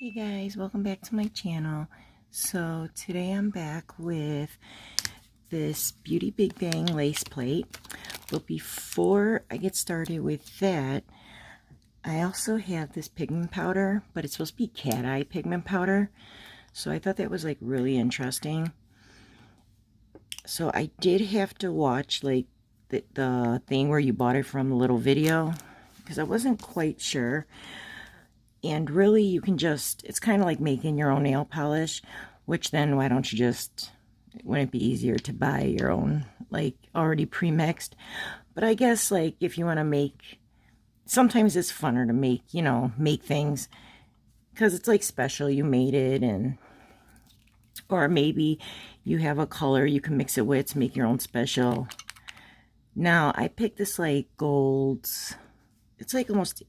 Hey guys, welcome back to my channel. So today I'm back with this Beauty Bigbang lace plate. But before I get started with that, I also have this pigment powder, but it's supposed to be Cateye pigment powder. So I thought that was like really interesting. So I did have to watch like the thing where you bought it from, the little video, because I wasn't quite sure. And really, you can just, it's kind of like making your own nail polish, which then why don't you just, wouldn't it be easier to buy your own, like, already pre-mixed? But I guess, like, if you want to make, sometimes it's funner to make, you know, make things, because it's, like, special, you made it, and, or maybe you have a color you can mix it with to make your own special. Now, I picked this, like, gold, it's, like, almost,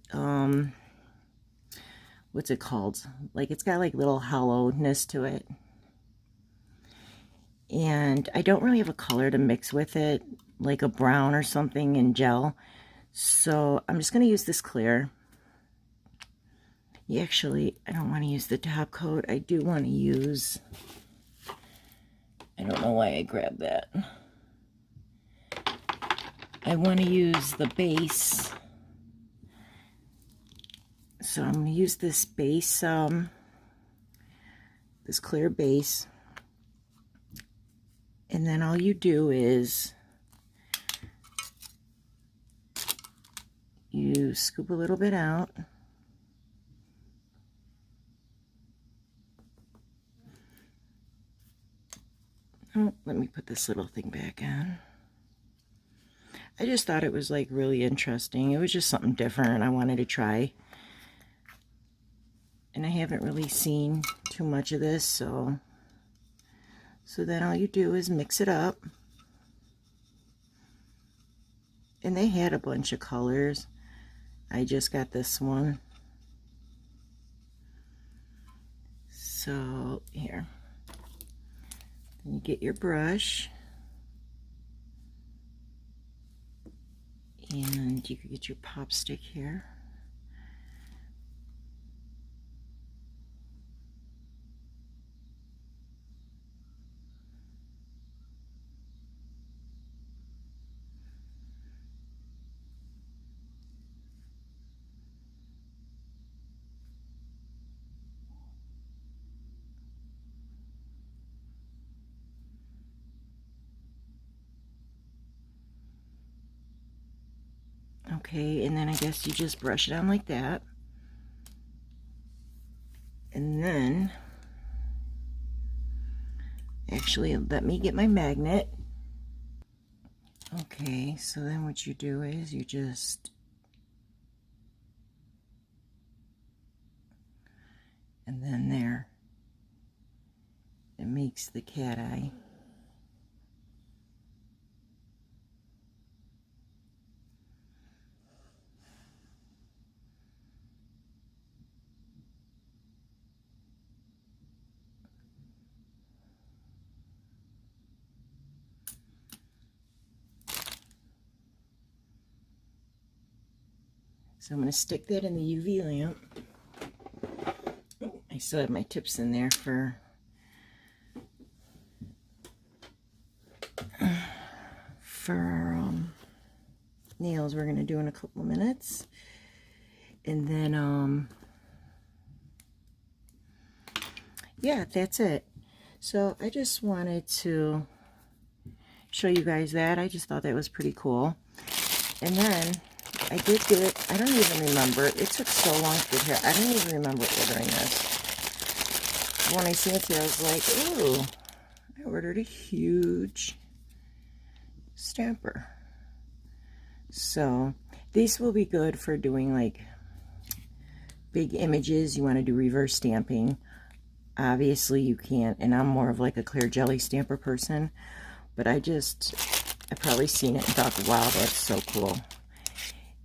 what's it called? Like, it's got like little hollowness to it. And I don't really have a color to mix with it, like a brown or something in gel. So I'm just going to use this clear. Actually, I don't want to use the top coat. I do want to use, I don't know why I grabbed that. I want to use the base. So I'm going to use this base, this clear base, and then all you do is you scoop a little bit out, oh, let me put this little thing back on. I just thought it was like really interesting. It was just something different I wanted to try. And I haven't really seen too much of this, so then all you do is mix it up. And they had a bunch of colors. I just got this one. So here. Then you get your brush. And you can get your pop stick here. Okay, and then I guess you just brush it on like that. And then, actually, let me get my magnet. Okay, so then what you do is you just, and then there, it makes the cat eye. So I'm going to stick that in the UV lamp. I still have my tips in there for our nails we're going to do in a couple of minutes. And then, yeah, that's it. So I just wanted to show you guys that. I just thought that was pretty cool. And then I did get, I don't even remember, it took so long to get here, I don't even remember ordering this. When I seen it here, I was like, ooh, I ordered a huge stamper. So these will be good for doing like big images. You want to do reverse stamping. Obviously you can't, and I'm more of like a clear jelly stamper person, but I probably seen it and thought, wow, that's so cool.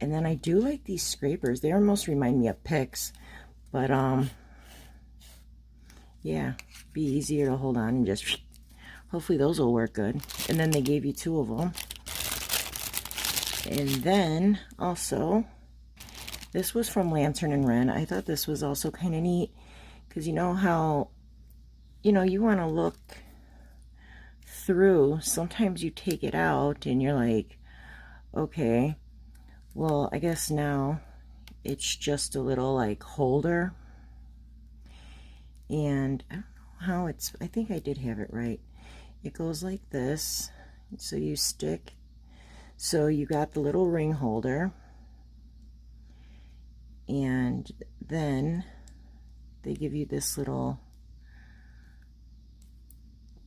And then I do like these scrapers. They almost remind me of picks, but yeah, be easier to hold on and just, hopefully those will work good. And then they gave you 2 of them. And then also, this was from Lantern and Wren. I thought this was also kind of neat because you know how, you want to look through. Sometimes you take it out and you're like, okay, well, I guess now it's just a little like holder. And I don't know how I think I did have it right. It goes like this. So you stick, so you got the little ring holder, and then they give you this little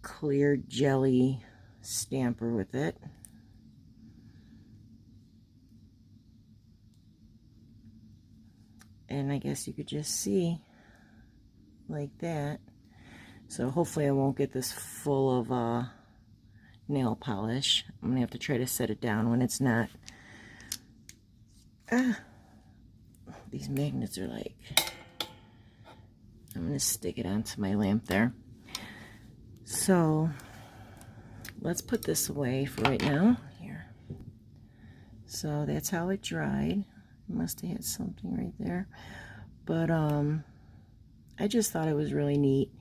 clear jelly stamper with it. And I guess you could just see like that. So hopefully I won't get this full of nail polish. I'm gonna have to try to set it down when it's not. These magnets are like, I'm gonna stick it onto my lamp there. So let's put this away for right now. Here. So that's how it dried. Must have had something right there. But I just thought it was really neat.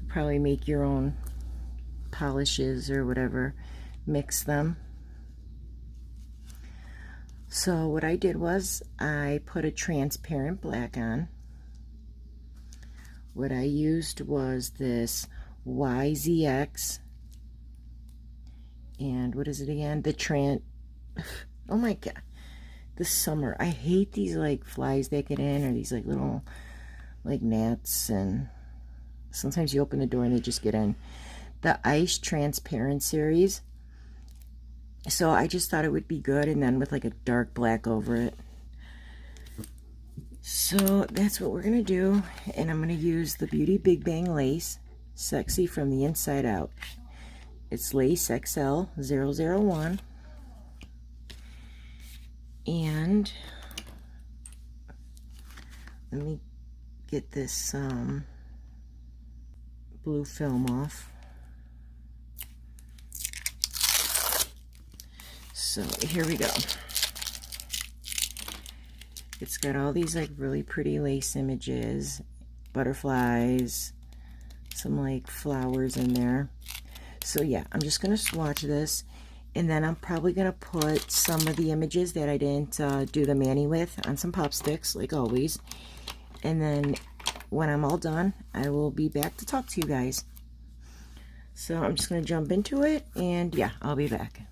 Probably make your own polishes or whatever, mix them. So what I did was I put a transparent black on. What I used was this YZX, and what is it again? Oh my god, the summer. I hate these like flies that get in, or these like little like gnats, and sometimes you open the door and they just get in. The Ice Transparent series. So I just thought it would be good, and then with like a dark black over it. So that's what we're gonna do, and I'm gonna use the Beauty Bigbang Lace Sexy from the Inside Out. It's Lace XL001, and let me get this blue film off. So here we go. It's got all these like really pretty lace images, butterflies, some like flowers in there. So yeah, I'm just gonna swatch this, and then I'm probably gonna put some of the images that I didn't do the mani with on some pop sticks, like always. And then when I'm all done, I will be back to talk to you guys. So I'm just gonna jump into it, and yeah, I'll be back.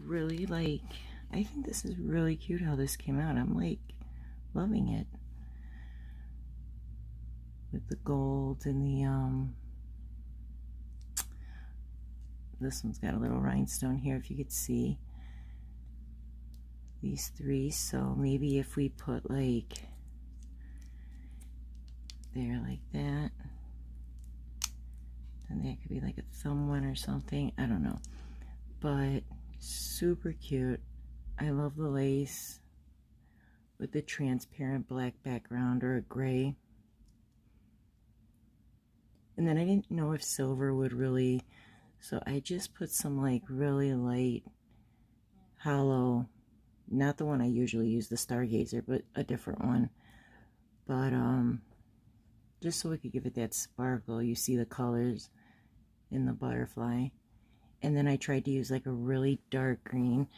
Really like, I think this is really cute how this came out. I'm like loving it with the gold and the this one's got a little rhinestone here if you could see these three. So maybe if we put like there like that, then that could be like a thumb one or something. I don't know, but super cute. I love the lace with the transparent black background or a gray. And then I didn't know if silver would really, so I just put some like really light hollow, not the one I usually use, the Stargazer, but a different one. But just so we could give it that sparkle. You see the colors in the butterfly. And then I tried to use like a really dark green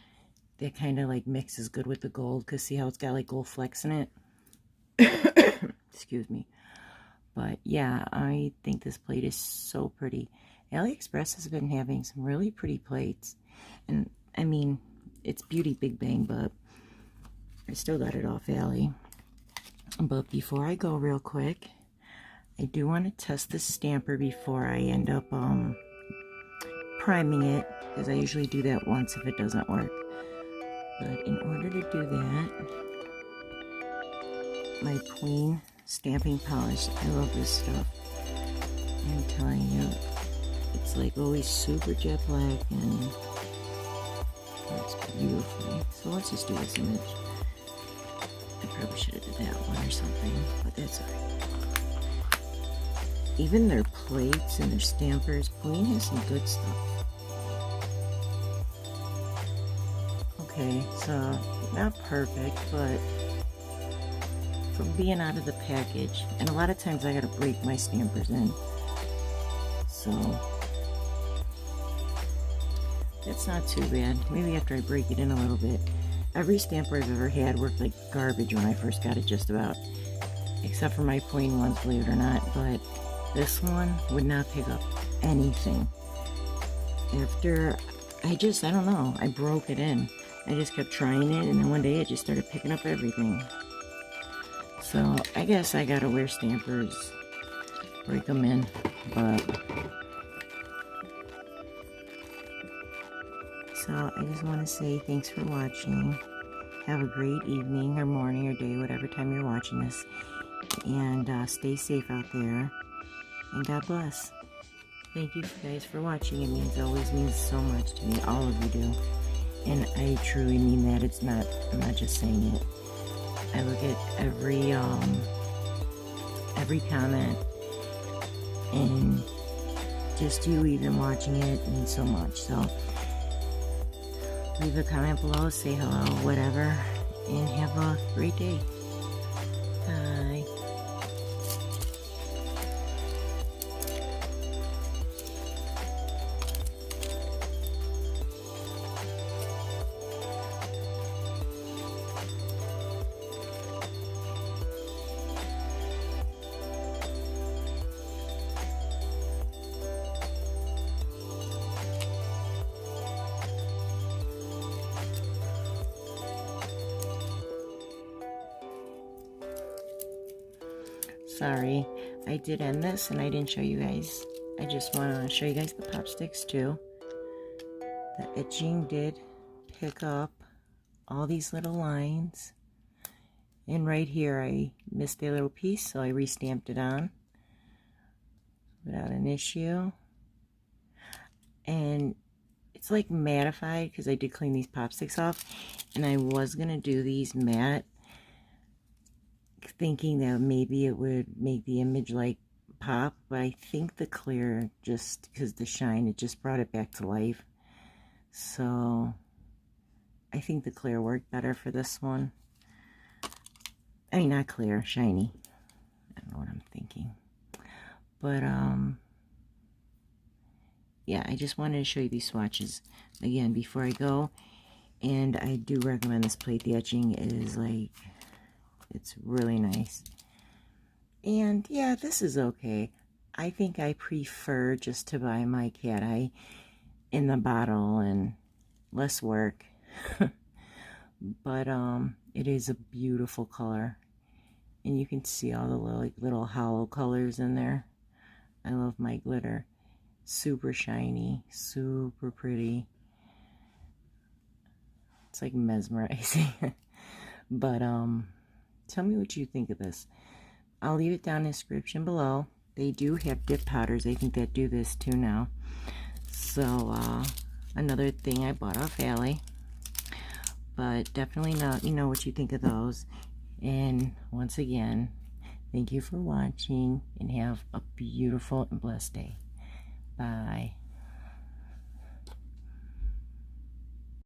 that kind of like mixes good with the gold, because see how it's got like gold flecks in it? Excuse me. But yeah, I think this plate is so pretty. Aliexpress has been having some really pretty plates. And I mean, it's Beauty Big Bang, but I still got it off Ali. But before I go real quick, I do want to test this stamper before I end up priming it, because I usually do that once if it doesn't work. But in order to do that, my Queen stamping polish, I love this stuff. I'm telling you, it's like always super jet black and works beautifully. So let's just do this image. I probably should have did that one or something, but that's alright. Even their plates and their stampers, Queen has some good stuff. Okay, so not perfect, but from being out of the package, and a lot of times I gotta break my stampers in, so that's not too bad. Maybe after I break it in a little bit. Every stamper I've ever had worked like garbage when I first got it, just about, except for my plain ones, believe it or not. But this one would not pick up anything. After I don't know, I broke it in. I just kept trying it, and then one day it just started picking up everything. So I guess I gotta wear stampers, break them in, but so I just want to say thanks for watching. Have a great evening or morning or day, whatever time you're watching this, and stay safe out there, and God bless. Thank you guys for watching. It always means so much to me. All of you do. And I truly mean that. I'm not just saying it. I look at every comment, and just you even watching it means so much. So leave a comment below, say hello, whatever, and have a great day. Bye. Sorry, I did end this and I didn't show you guys I just want to show you guys the pop sticks too. The etching did pick up all these little lines. And right here I missed a little piece, so I re-stamped it on without an issue. And it's like mattified because I did clean these pop sticks off. And I was going to do these matte, thinking that maybe it would make the image like pop, but I think the clear, just because the shine, it just brought it back to life. So I think the clear worked better for this one. I mean, not clear, shiny. I don't know what I'm thinking. But yeah, I just wanted to show you these swatches again before I go. And I do recommend this plate. The etching is like, it's really nice. And yeah, this is okay. I think I prefer just to buy my Cateye in the bottle and less work. But it is a beautiful color. And you can see all the little hollow colors in there. I love my glitter. Super shiny, super pretty. It's like mesmerizing. But tell me what you think of this. I'll leave it down in the description below. They do have dip powders, I think, that do this too now. So another thing I bought off Ali. But definitely let me know what you think of those. And once again, thank you for watching, and have a beautiful and blessed day. Bye.